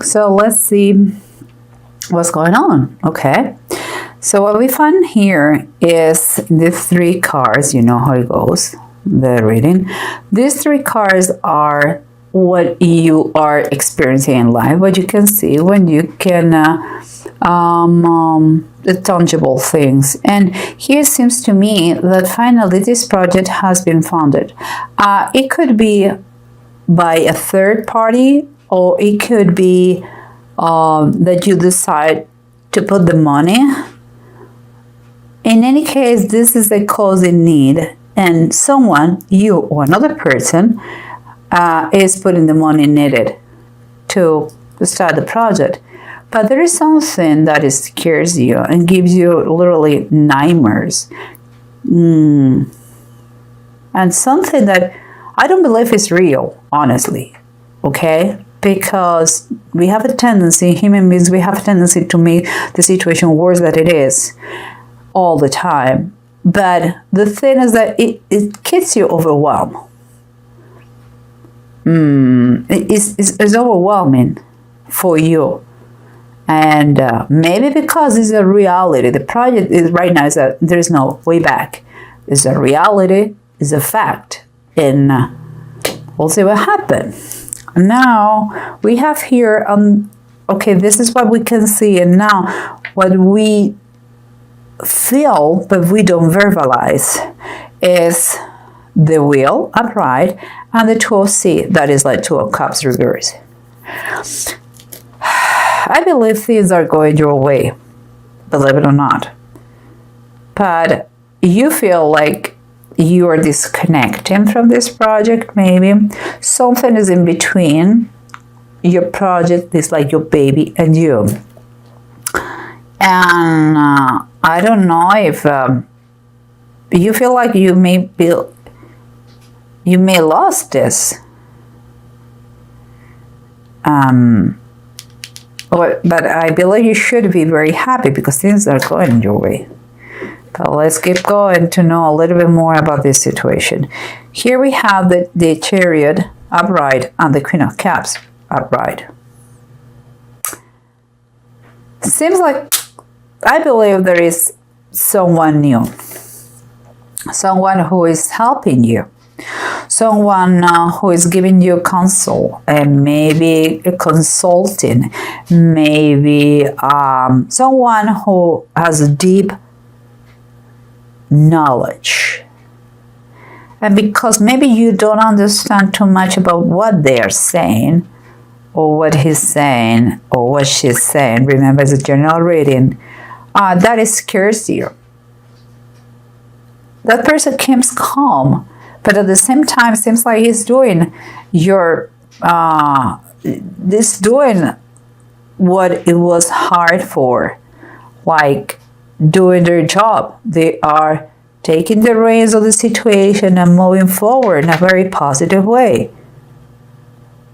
So let's see what's going on. Okay. So what we find here is the 3 cards. You know how it goes, the reading. These 3 cards are what you are experiencing in life, what you can see when you can the tangible things. And here it seems to me that finally this project has been funded. It could be by a third party, or it could be that you decide to put the money. In any case, this is a cause in need, and someone, you or another person, is putting the money needed to start the project. But there is something that scares you and gives you literally nightmares. And something that I don't believe is real, honestly. Okay? Because we have a tendency, human beings, we have a tendency to make the situation worse than it is all the time. But the thing is that it gets you overwhelmed. It's overwhelming for you. And maybe because it's a reality. The project is right now is that there is no way back. It's a reality, it's a fact. And we'll see what happens. Now we have here, okay, this is what we can see. And now what we feel, but we don't verbalize, is the Wheel upright and the 2 of C, that is like 2 of Cups reverse. I believe things are going your way, believe it or not. But you feel like you are disconnecting from this project, maybe. Something is in between your project, is like your baby and you. And I don't know if you feel like you may lost this. But I believe you should be very happy because things are going your way. But let's keep going to know a little bit more about this situation. Here we have the Chariot upright and the Queen of Cups upright. Seems like I believe there is someone new, someone who is helping you, someone who is giving you counsel, and maybe a consulting, maybe someone who has a deep knowledge. And because maybe you don't understand too much about what they are saying, or what he's saying, or what she's saying, remember it's a general reading, that scares you. That person seems calm, but at the same time seems like he's doing doing what it was hard for, like doing their job. They are taking the reins of the situation and moving forward in a very positive way.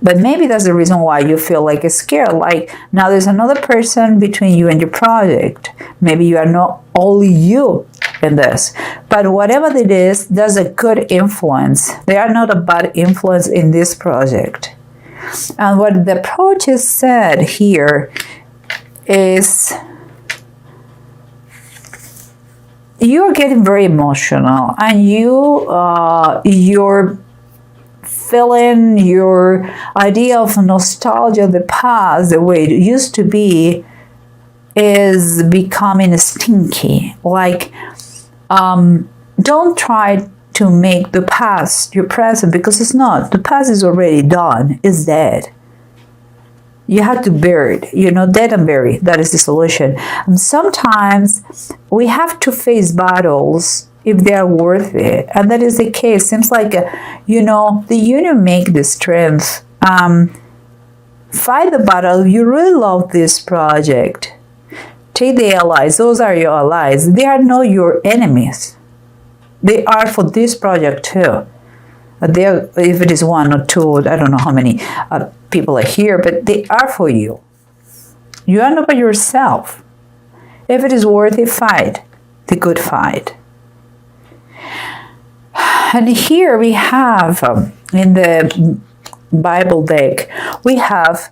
But maybe that's the reason why you feel like scared. Like now there's another person between you and your project. Maybe you are not only you in this. But whatever it is, there's a good influence. They are not a bad influence in this project. And what the approach is said here is you're getting very emotional and you're feeling your idea of nostalgia of the past, the way it used to be, is becoming stinky. Like, don't try to make the past your present, because it's not. The past is already done. It's dead. You have to bury it, dead and buried. That is the solution. And sometimes we have to face battles if they are worth it. And that is the case. Seems like, the union make the strength. Fight the battle. If you really love this project, take the allies. Those are your allies. They are not your enemies. They are for this project too. If it is 1 or 2, I don't know how many people are here, but they are for you. You are not by yourself. If it is worth it, fight the good fight. And here we have, in the Bible deck, we have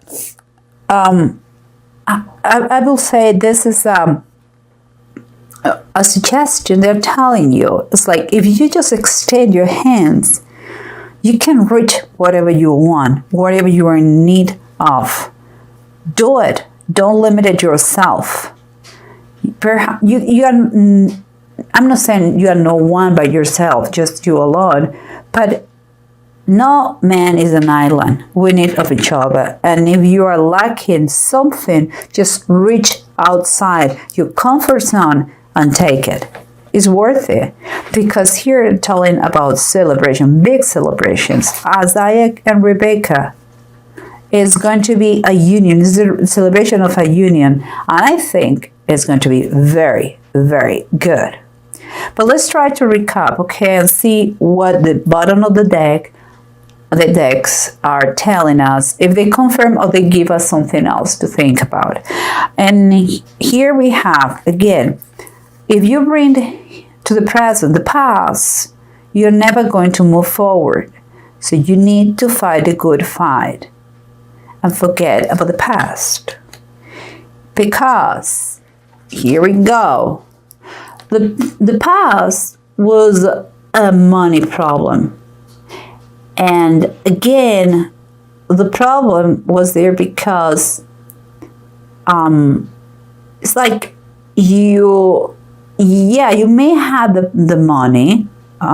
I will say this is a suggestion they're telling you. It's like if you just extend your hands, you can reach whatever you want, whatever you are in need of. Do it. Don't limit it yourself. I'm not saying you are no one by yourself, just you alone, but no man is an island. We need of each other. And if you are lacking something, just reach outside your comfort zone and take it. It's worth it. Because here I'm telling about celebration, big celebrations. Isaac and Rebecca is going to be a union. It's a celebration of a union. And I think it's going to be very, very good. But let's try to recap, okay, and see what the bottom of the decks are telling us, if they confirm or they give us something else to think about. And here we have, again, if you bring to the present the past, you're never going to move forward. So you need to fight the good fight and forget about the past. Because, here we go, the past was a money problem. And again, the problem was there because it's like you may have the money, but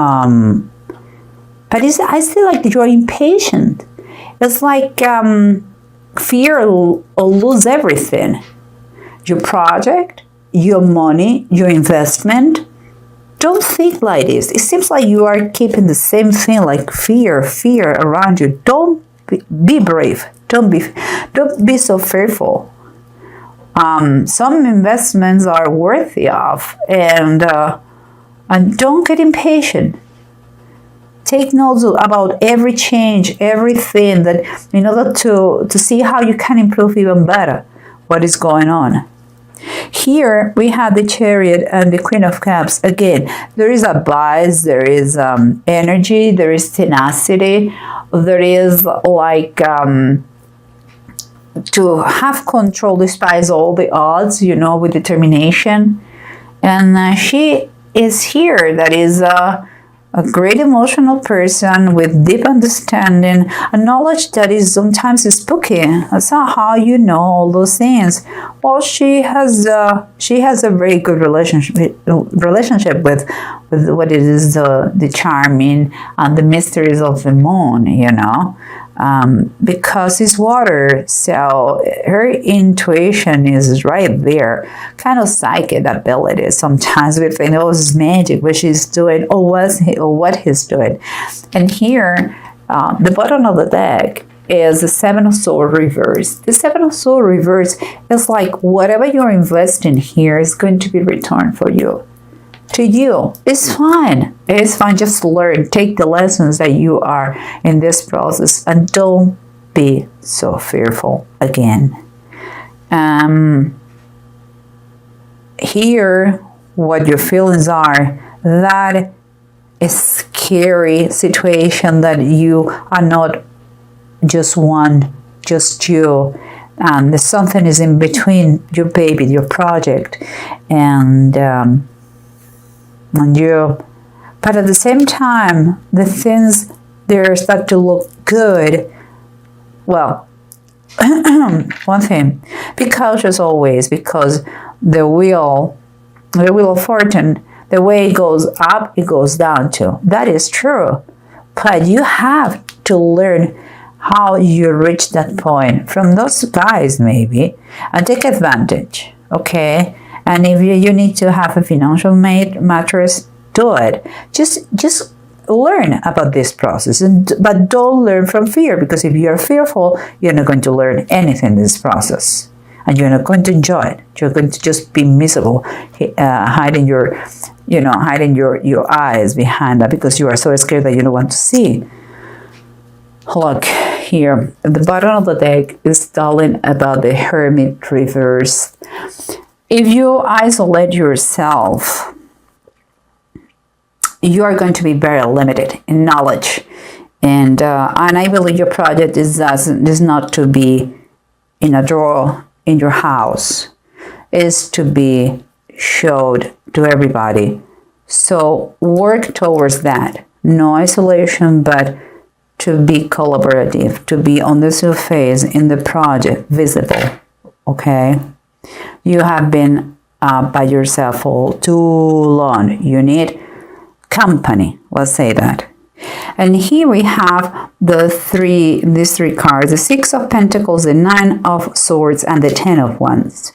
I feel like you're impatient. It's like fear will lose everything. Your project, your money, your investment. Don't think like this. It seems like you are keeping the same thing, like fear around you. Don't be brave. Don't be so fearful. Some investments are worthy of, and don't get impatient. Take notes about every change, everything that in order to see how you can improve even better what is going on. Here we have the Chariot and the Queen of Cups. Again, there is advice, there is energy, there is tenacity, there is like to have control despite all the odds, with determination. And she is here, that is a great emotional person with deep understanding, a knowledge that is sometimes spooky. That's not how you know all those things. Well, she has a very good relationship with what it is the charming and the mysteries of the moon, because it's water, so her intuition is right there. Kind of psychic ability sometimes with his magic, what she's doing or what he's doing. And here, the bottom of the deck is the Seven of Swords reverse. The Seven of Swords reverse is like whatever you're investing here is going to be returned for you. To you, it's fine. It's fine. Just learn. Take the lessons that you are in this process, and don't be so fearful again. Here, what your feelings are, that is scary situation that you are not just one, just you. There's something is in between your baby, your project, and you. But at the same time, the things there start to look good. Well, one thing, be cautious always, because the wheel of fortune, the way it goes up, it goes down too. That is true. But you have to learn how you reach that point from those guys, maybe, and take advantage, okay? And if you need to have a financial mattress, do it. Just learn about this process, but don't learn from fear, because if you're fearful, you're not going to learn anything in this process, and you're not going to enjoy it. You're going to just be miserable, hiding your eyes behind that, because you are so scared that you don't want to see. Look here, at the bottom of the deck is telling about the Hermit reverse. If you isolate yourself, you are going to be very limited in knowledge, and I believe your project is not to be in a drawer in your house is to be showed to everybody. So work towards that. No isolation, but to be collaborative, to be on the surface in the project, visible. Okay? You have been by yourself for too long. You need company. Let's say that. And here we have these three cards: the Six of Pentacles, the Nine of Swords, and the Ten of Wands.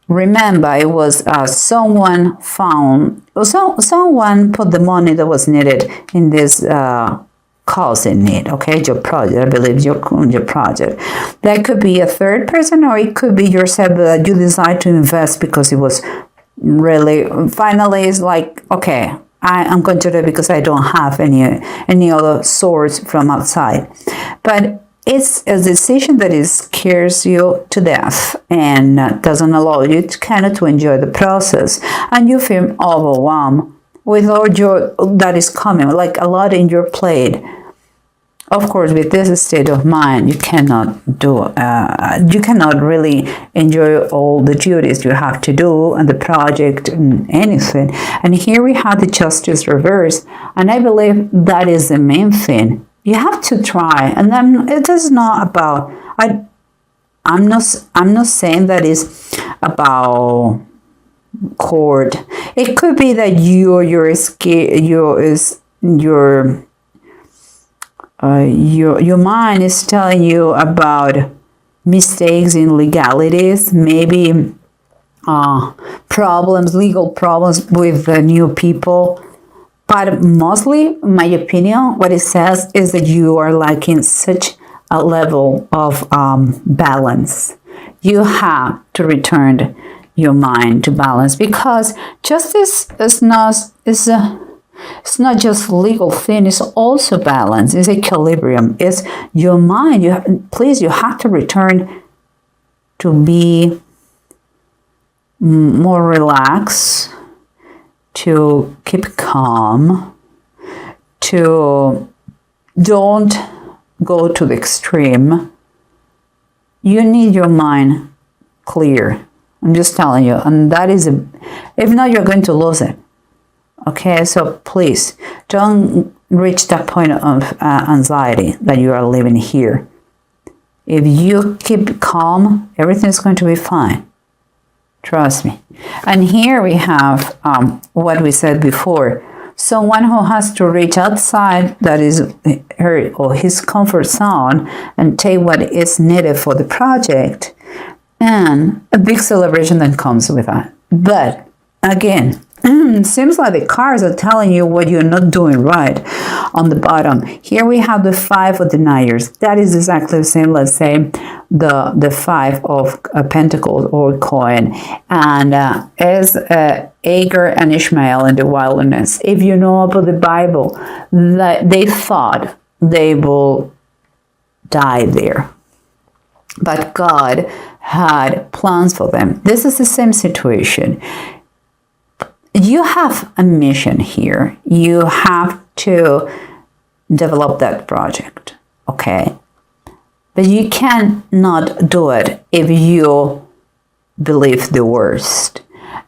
Remember, it was someone put the money that was needed in this cause in need. Okay, your project. I believe your project. That could be a third person, or it could be yourself that you decide to invest because it was really finally. It's like, okay, I'm going to do it because I don't have any other source from outside. But it's a decision that scares you to death and doesn't allow you to enjoy the process. And you feel overwhelmed with all that is coming, like a lot in your plate. Of course, with this state of mind, you cannot really enjoy all the duties you have to do and the project and anything. And here we have the Justice reverse, and I believe that is the main thing. You have to try, and then it is not about. I'm not saying that is about court. It could be that your mind is telling you about mistakes in legalities, maybe legal problems with new people. But mostly, in my opinion, what it says is that you are lacking such a level of balance. You have to return your mind to balance, because justice is not just legal thing. It's also balance. It's equilibrium. It's your mind. You have to return to be more relaxed, to keep calm, to don't go to the extreme. You need your mind clear. I'm just telling you. And that is, if not, you're going to lose it. Okay, so please don't reach that point of anxiety that you are living here. If you keep calm, everything's going to be fine. Trust me. And here we have what we said before. Someone who has to reach outside, that is her or his comfort zone, and take what is needed for the project, and a big celebration that comes with that. But again, seems like the cards are telling you what you're not doing right. On the bottom here we have the Five of Deniers. That is exactly the same. Let's say the Five of Pentacles or coin, and as Agar and Ishmael in the wilderness. If you know about the Bible, that they thought they will die there, but God had plans for them. This is the same situation. You have a mission here. You have to develop that project, okay? But you cannot do it if you believe the worst.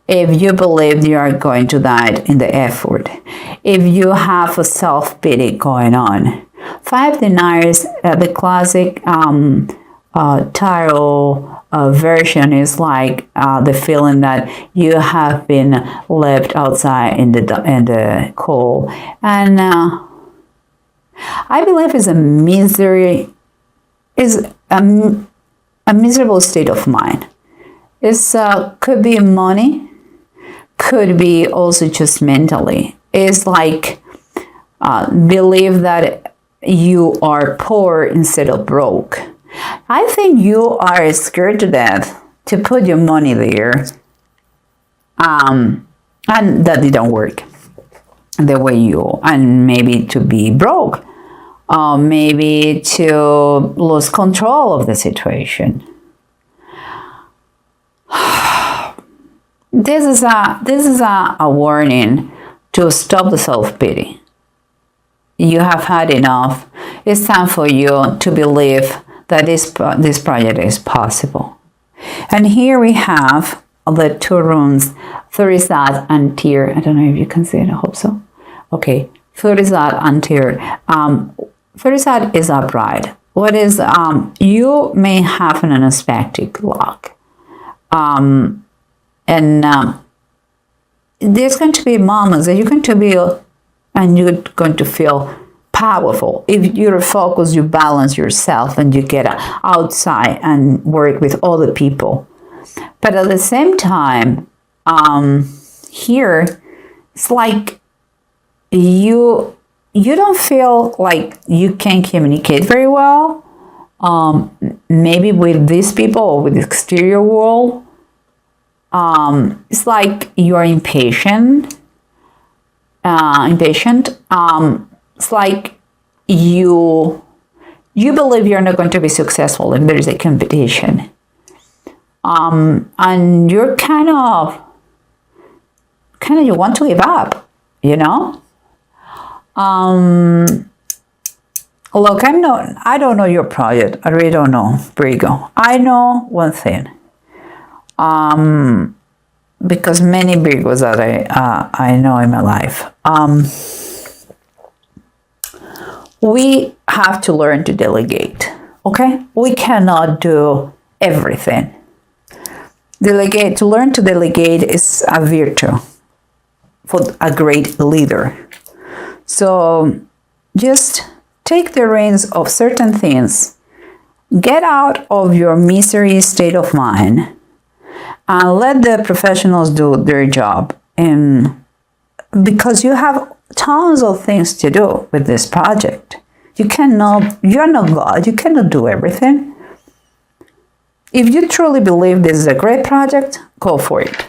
If you believe you are going to die in the effort. If you have a self-pity going on. Five Deniers, the classic tarot version is like the feeling that you have been left outside in the cold, and I believe is a miserable state of mind. It's could be money, could be also just mentally. It's like believe that you are poor instead of broke. I think you are scared to death to put your money there, and that didn't work the way and maybe to be broke, maybe to lose control of the situation. This is a warning to stop the self-pity. You have had enough. It's time for you to believe that this project is possible. And here we have the two runes, Thurisad and Tyr. I don't know if you can see it, I hope so. Okay, Thurisad and Tyr. Thurisad is upright. What is, you may have an unexpected luck. There's going to be moments that you're going to be, and you're going to feel powerful. If you're focused, you balance yourself and you get outside and work with other people. But at the same time, here, it's like you don't feel like you can communicate very well. Maybe with these people or with the exterior world. It's like you're impatient. It's like you believe you're not going to be successful if there is a competition. And you're kind of you want to give up, you know? Look, I don't know your project. I really don't know, Virgo. I know one thing. Because many Virgos that I know in my life. We have to learn to delegate, okay? We cannot do everything. To learn to delegate is a virtue for a great leader. So just take the reins of certain things. Get out of your misery state of mind and let the professionals do their job. And because you have tons of things to do with this project. You're not God. You cannot do everything. If you truly believe this is a great project, go for it.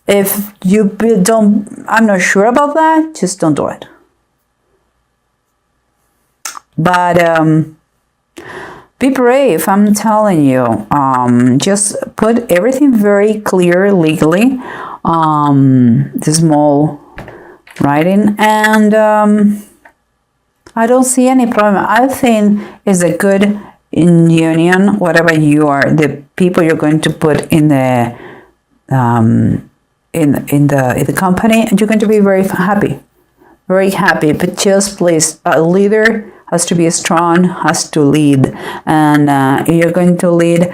If you I'm not sure about that, just don't do it. But be brave, I'm telling you. Just put everything very clear legally. The small writing, and I don't see any problem. I think it's a good union, whatever you are, the people you're going to put in the in the company, and you're going to be very happy. But just please, a leader has to be strong, has to lead, and you're going to lead.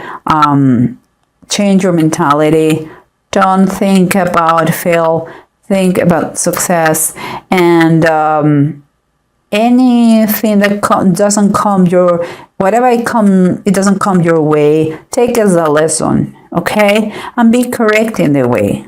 Change your mentality. Don't think about fail. Think about success, and anything that doesn't come your it doesn't come your way. Take as a lesson, okay, and be correct in the way.